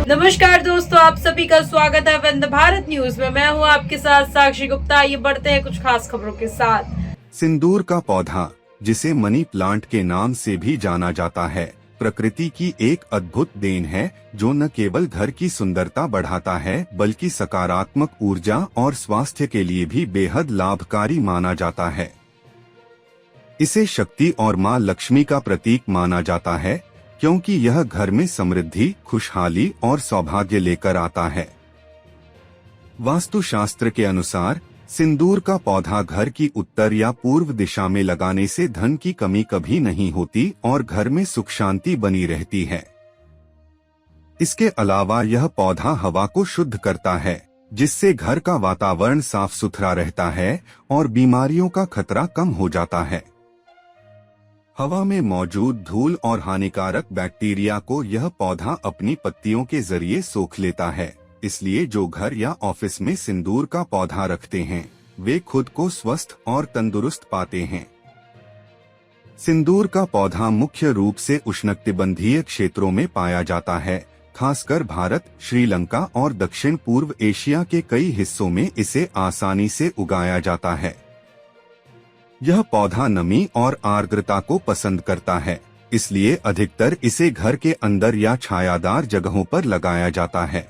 नमस्कार दोस्तों, आप सभी का स्वागत है वंदे भारत न्यूज में। मैं हूं आपके साथ साक्षी गुप्ता। आइए बढ़ते हैं कुछ खास खबरों के साथ। सिंदूर का पौधा, जिसे मनी प्लांट के नाम से भी जाना जाता है, प्रकृति की एक अद्भुत देन है जो न केवल घर की सुंदरता बढ़ाता है बल्कि सकारात्मक ऊर्जा और स्वास्थ्य के लिए भी बेहद लाभकारी माना जाता है। इसे शक्ति और मां लक्ष्मी का प्रतीक माना जाता है क्योंकि यह घर में समृद्धि, खुशहाली और सौभाग्य लेकर आता है। वास्तुशास्त्र के अनुसार सिंदूर का पौधा घर की उत्तर या पूर्व दिशा में लगाने से धन की कमी कभी नहीं होती और घर में सुख शांति बनी रहती है। इसके अलावा यह पौधा हवा को शुद्ध करता है, जिससे घर का वातावरण साफ सुथरा रहता है और बीमारियों का खतरा कम हो जाता है। हवा में मौजूद धूल और हानिकारक बैक्टीरिया को यह पौधा अपनी पत्तियों के जरिए सोख लेता है। इसलिए जो घर या ऑफिस में सिंदूर का पौधा रखते हैं, वे खुद को स्वस्थ और तंदुरुस्त पाते हैं। सिंदूर का पौधा मुख्य रूप से उष्णकटिबंधीय क्षेत्रों में पाया जाता है। खासकर भारत, श्रीलंका और दक्षिण पूर्व एशिया के कई हिस्सों में इसे आसानी से उगाया जाता है। यह पौधा नमी और आर्द्रता को पसंद करता है, इसलिए अधिकतर इसे घर के अंदर या छायादार जगहों पर लगाया जाता है।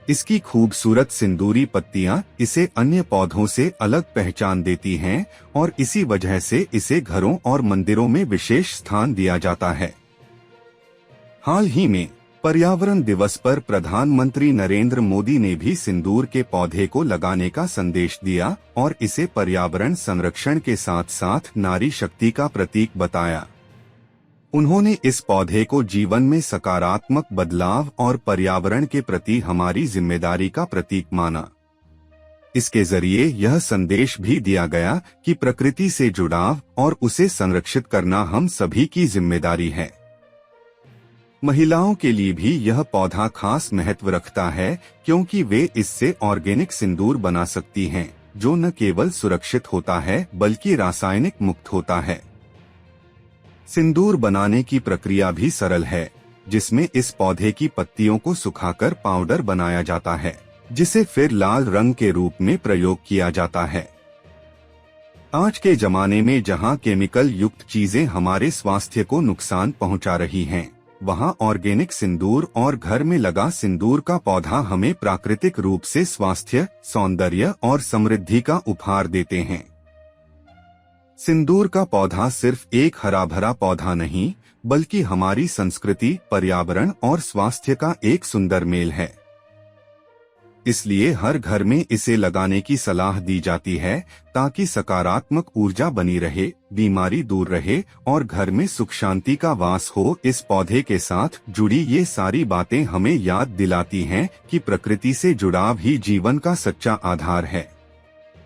इसकी खूबसूरत सिंदूरी पत्तियां इसे अन्य पौधों से अलग पहचान देती हैं और इसी वजह से इसे घरों और मंदिरों में विशेष स्थान दिया जाता है। हाल ही में पर्यावरण दिवस पर प्रधानमंत्री नरेंद्र मोदी ने भी सिंदूर के पौधे को लगाने का संदेश दिया और इसे पर्यावरण संरक्षण के साथ साथ नारी शक्ति का प्रतीक बताया। उन्होंने इस पौधे को जीवन में सकारात्मक बदलाव और पर्यावरण के प्रति हमारी जिम्मेदारी का प्रतीक माना। इसके जरिए यह संदेश भी दिया गया कि प्रकृति से जुड़ाव और उसे संरक्षित करना हम सभी की जिम्मेदारी है। महिलाओं के लिए भी यह पौधा खास महत्व रखता है क्योंकि वे इससे ऑर्गेनिक सिंदूर बना सकती हैं, जो न केवल सुरक्षित होता है बल्कि रासायनिक मुक्त होता है। सिंदूर बनाने की प्रक्रिया भी सरल है, जिसमें इस पौधे की पत्तियों को सुखाकर पाउडर बनाया जाता है, जिसे फिर लाल रंग के रूप में प्रयोग किया जाता है। आज के जमाने में जहां केमिकल युक्त चीजें हमारे स्वास्थ्य को नुकसान पहुंचा रही हैं, वहां ऑर्गेनिक सिंदूर और घर में लगा सिंदूर का पौधा हमें प्राकृतिक रूप से स्वास्थ्य, सौंदर्य और समृद्धि का उपहार देते हैं। सिंदूर का पौधा सिर्फ एक हरा भरा पौधा नहीं, बल्कि हमारी संस्कृति, पर्यावरण और स्वास्थ्य का एक सुंदर मेल है। इसलिए हर घर में इसे लगाने की सलाह दी जाती है ताकि सकारात्मक ऊर्जा बनी रहे, बीमारी दूर रहे और घर में सुख शांति का वास हो। इस पौधे के साथ जुड़ी ये सारी बातें हमें याद दिलाती हैं कि प्रकृति से जुड़ाव ही जीवन का सच्चा आधार है।